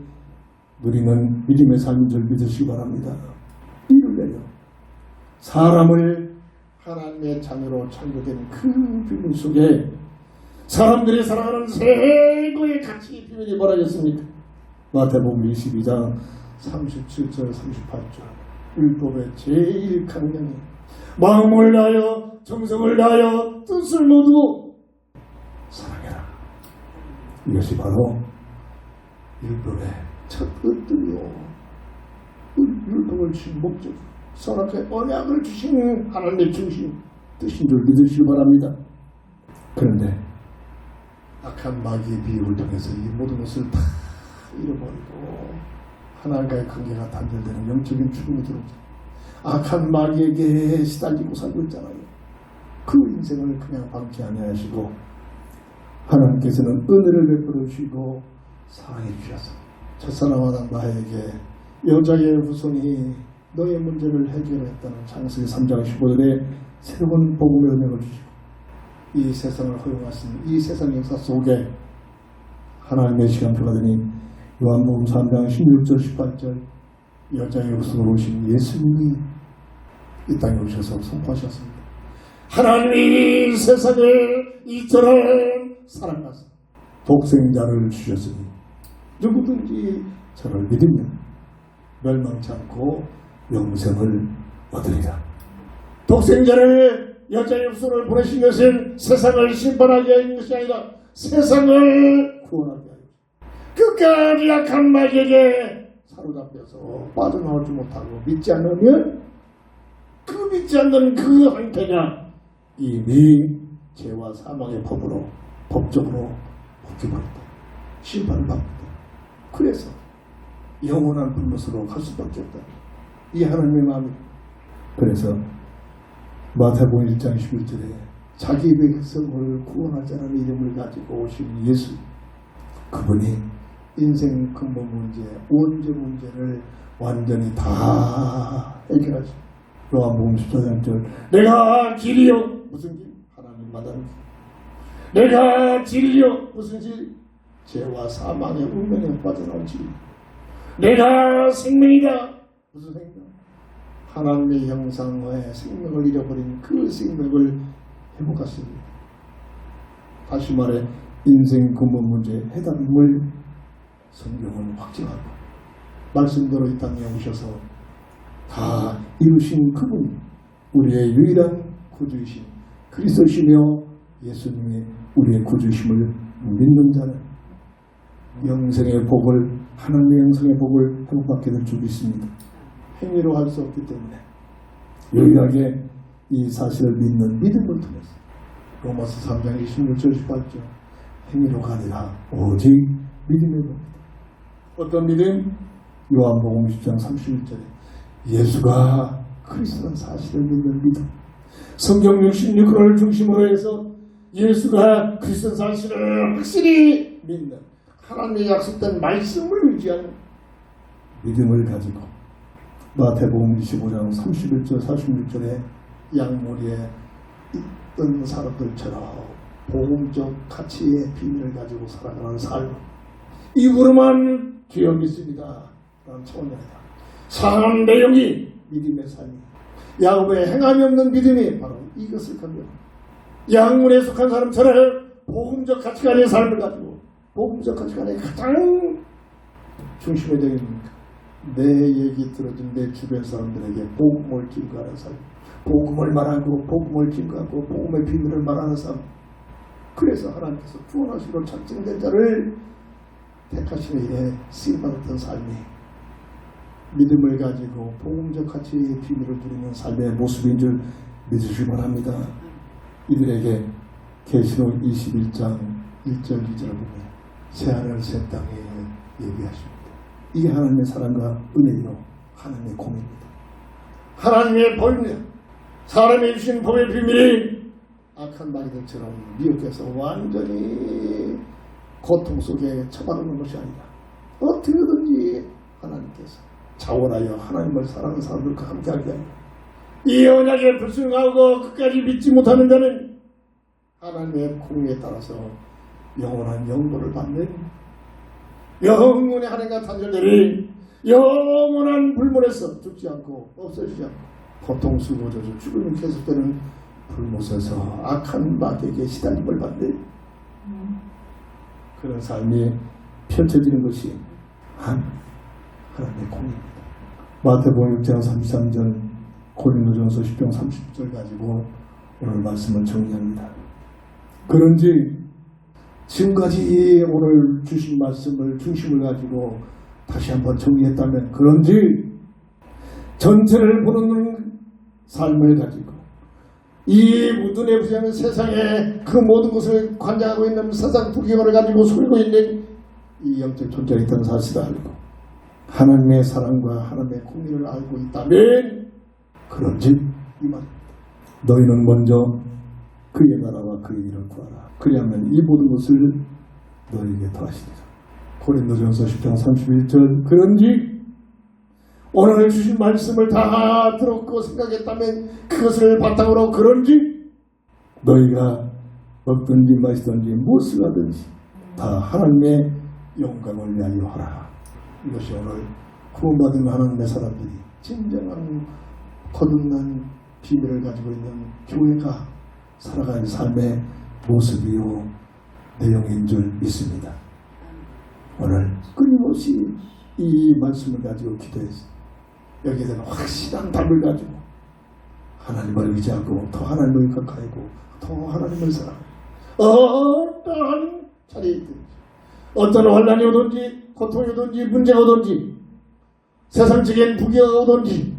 누리는 믿음의 삶인 줄 믿으시기 바랍니다. 이를 내려 사람을 하나님의 자녀로 창조된 그 비밀 속에 사람들이 살아가는 최고의 가치 비밀이 뭐라겠습니까? 마태복음 22장 37절 38절 율법의 제일 강령이 마음을 다하여 정성을 다하여 뜻을 모두 사랑해라. 이것이 바로 율법의 첫 뜻이요, 율법을 주신 목적, 선악과의 언약을 주신 하나님의 중심 뜻인 줄 믿으시기 바랍니다. 그런데 악한 마귀의 비유를 통해서 이 모든 것을 다 잃어버리고 하나님과의 관계가 단절되는 영적인 죽음이 들어오죠. 악한 마귀에게 시달리고 살고 있잖아요. 그 인생을 그냥 방치 아니하시고 하나님께서는 은혜를 베풀어 주시고 사랑해 주셔서 첫사랑 아담과 하에게 여자의 후손이 너의 문제를 해결했다는 창세기 3장 15절에 새로운 복음의 은혜를 주시고 이 세상을 허용하신 이 세상 역사 속에 하나님의 시간표가 되니 요한복음 3장 16절 18절 여자의 후손으로 오신 예수님이 이 땅에 오셔서 선포하셨습니다. 하나님이 이 세상을 이처럼 사랑하사 독생자를 주셨으니 누구든지 저를 믿으면 멸망치 않고 영생을 얻으리라. 독생자를 여자의 후손을 보내신 것은 세상을 심판하게 하는 것이 아니라 세상을 구원하게 하여 끝까지 악한 마귀에게 사로잡혀서 빠져나오지 못하고 믿지 않으면 그 믿지 않는 그 형태가 이미 죄와 사망의 법으로 법적으로 묶여버렸다. 심판을 받는다. 그래서 영원한 불못으로 갈 수밖에 없다. 이 하나님의 마음이. 그래서 마태복음 1장 11절에 자기 백성을 구원하자는 이름을 가지고 오신 예수, 그분이 인생 근본 문제, 원죄 문제를 완전히 다 해결하죠. 요한복음 14장 1절, 내가 길이요. 무슨 길? 하나님 마다는 길. 내가 진리요. 무슨 진? 죄와 사망의 운명에 빠져나온 진리. 내가 생명이다. 무슨 생명? 하나님의 형상의 생명을 잃어버린 그 생명을 회복하십니다. 다시 말해 인생 근본 문제 해답임을 성경은 확증하고 말씀대로 이 땅에 오셔서 다 이루신 그분이 우리의 유일한 구주이신 그리스도시며 예수님이 우리의 구주심을 믿는 자는 영생의 복을, 하나님의 영생의 복을 회복받게 될 줄 믿습니다. 행위로 할 수 없기 때문에 유일하게 이 사실을 믿는 믿음을 통해서 로마서 3장 26절 18절 행위로가 아니라 오직 믿음의 복이다. 어떤 믿음? 요한복음 10장 31절에 예수가 그리스도는 사실을 믿는 믿음. 성경 66권을 중심으로 해서 예수가 그리스도 사실을 확실히 믿는 하나님의 약속된 말씀을 의지하는 믿음을 가지고 마태복음 25장 31절 46절에 양모리에 있던 사람들처럼 복음적 가치의 비밀을 가지고 살아가는 삶, 입으로만 주여 믿습니다 라는 초원이다. 사람 내용이 믿음의 삶이, 야곱의 행함이 없는 믿음이 바로 이것을 가며 양문에 속한 사람처럼 복음적 가치관의 삶을 가지고 복음적 가치관의 가장 중심에 되어 있는 내 얘기 들어준 내 주변 사람들에게 복음을 증거하는 삶, 복음을 말하고 복음을 증거하고 복음의 비밀을 말하는 삶. 그래서 하나님께서 구원하시기로 작정된 자를 택하시는 일에 쓰임받았던 삶이 믿음을 가지고 복음적 가치의 비밀을 누리는 삶의 모습인 줄 믿으시기 바랍니다. 이들에게 계시록 21장 1절 2절을 보면 새하늘 새 땅에 예비하십니다. 이게 하나님의 사랑과 은혜요 하나님의 공입니다. 하나님의 법입니다. 사람이 주신 법의 비밀이 악한 마귀들처럼 미혹해서 완전히 고통 속에 처박는 것이 아니라 어떻게든지 하나님께서 자원하여 하나님을 사랑하는 사람들과 함께하게 하여 이 언약에 불순하고 끝까지 믿지 못하는 자는 하나님의 공의에 따라서 영원한 영벌을 받는 영원의 하나님과 단절되리 영원한 불문에서 죽지 않고 없어지지 않고 고통 수고 저주 죽음이 계속되는 불못에서 악한 마귀에게 시달림을 받는 그런 삶이 펼쳐지는 것이 하나님의 공입니다. 마태복음 6장 33절 고린도전서 10장 30절 가지고 오늘 말씀을 정리합니다. 그런지 지금까지 오늘 주신 말씀을 중심을 가지고 다시 한번 정리했다면 그런지 전체를 보는 삶을 가지고 이 눈에 보이지 않는 세상에 그 모든 것을 관장하고 있는 세상 부경을 가지고 속이고 있는 이 영적 존재가 있다는 사실을 알고 하나님의 사랑과 하나님의 공의를 알고 있다면 그런지 이 말입니다. 너희는 먼저 그의 나라와 그의 일을 구하라. 그리하면 이 모든 것을 너희에게 더하시리라. 고린도전서 10장 31절 그런지 오늘 주신 말씀을 다 들었고 생각했다면 그것을 바탕으로 그런지 너희가 먹든지 마시든지 무엇을 하든지 다 하나님의 영광을 위하여 하라. 이것이 오늘 구원받은 하나님의 사람들이 진정한 거듭난 비밀을 가지고 있는 교회가 살아가는 삶의 모습이요 내용인 줄 믿습니다. 오늘 끊임없이 이 말씀을 가지고 기도해서 여기에 대한 확실한 답을 가지고 하나님을 의지하고 더 하나님을 가까이고 더 하나님을 사랑하고 어떠한 자리에 있든지 어떤 환난이 오든지 고통이 오든지 문제가 오든지 세상적인 부귀가 오든지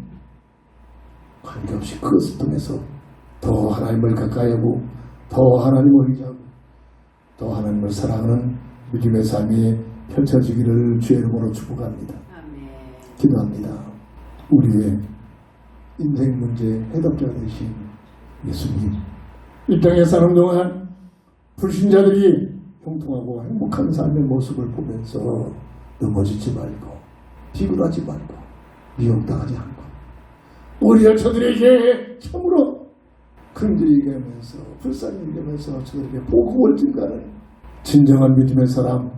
관계없이 그것을 통해서 더 하나님을 가까이 하고 더 하나님을 의지하고 또 하나님을 사랑하는 믿음의 삶이 펼쳐지기를 주의 이름으로 축복합니다. 기도합니다. 우리의 인생 문제 해답자 되신 예수님, 이 땅에 사는 동안 불신자들이 형통하고 행복한 삶의 모습을 보면서 넘어지지 말고 비굴하지 말고 미혹당하지 않고 우리 열처들에게 참으로 긍휼히 여기면서 불쌍히 여기면서 저들에게 복음을 증가하는 진정한 믿음의 사람,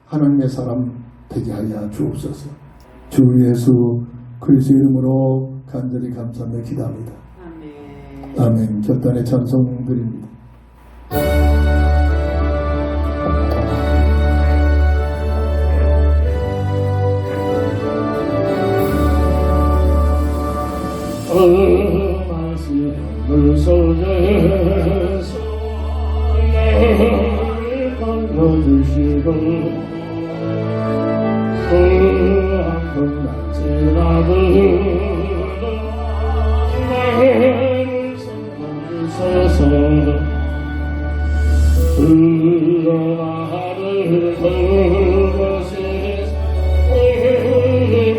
하나님의 사람 되게 하여 주옵소서. 주 예수 그리스도의 이름으로 간절히 감사하며 기도합니다. 아멘. 결단의 찬송 드립니다. 마시 물속에서 나를 건져주시고 한번 지나고 나를 섬겨주소서. 나를 그것이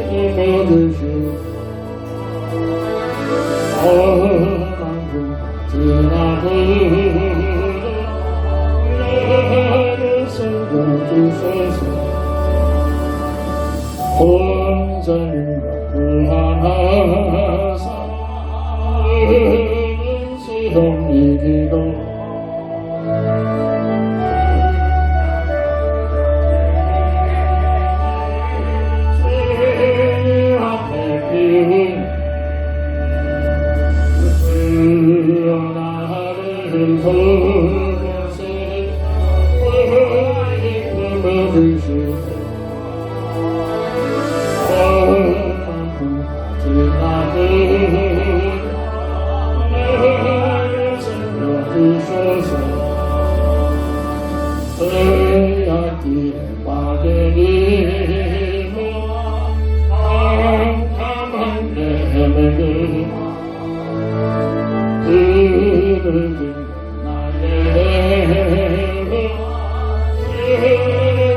힘내주시고 지나고 나를 섬겨주소서. 혼자님과 구하나사 시험 이기고 제 앞에 피운 나를 그곳에 품어주시고 나를 섬겨주소서. 죄악기에 빠지고 깜깜한 내면을 흐르는 나의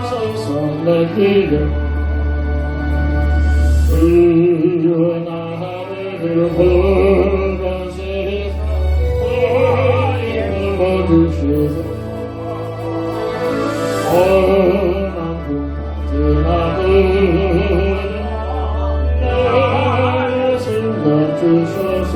서서 내기를 나를 그곳에 품어주시고 나를 섬겨주소서.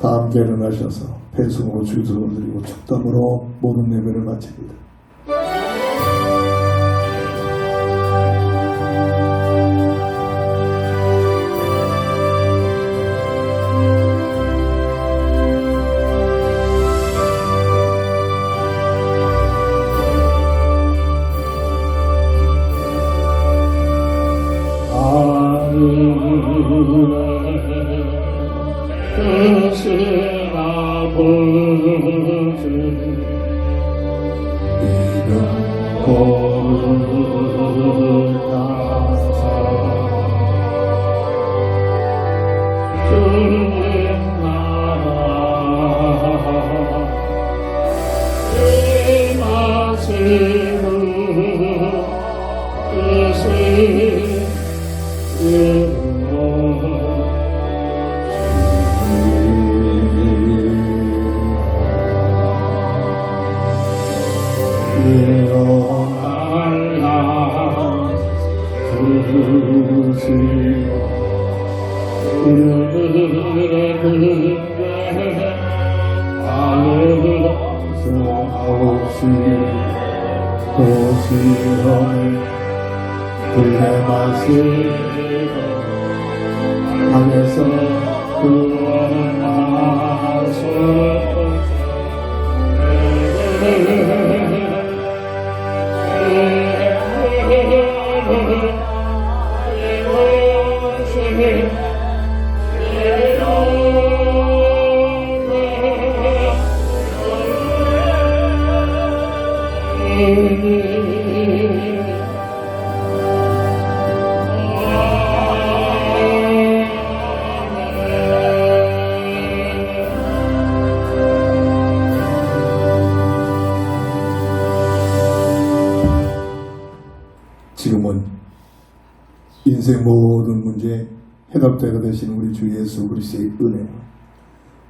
다 함께 일어나셔서 배송으로 주소를 드리고 축담으로 모든 예배를 마칩니다. 하면서 구원하소서. 인생 모든 문제 해답자가 되신 우리 주 예수 그리스도의 은혜,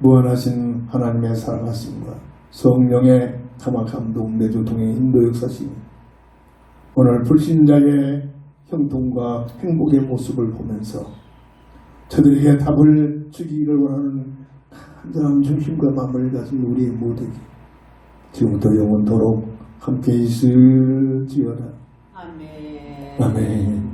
무한하신 하나님의 사랑하심과 성령의 감화 감동 내주 통해 인도 역사심이 오늘 불신자의 형통과 행복의 모습을 보면서 저들에게 답을 주기를 원하는 간절한 중심과 마음을 가진 우리의 모두에게 지금부터 영원토록 함께 있을지어다. 아멘. 아멘.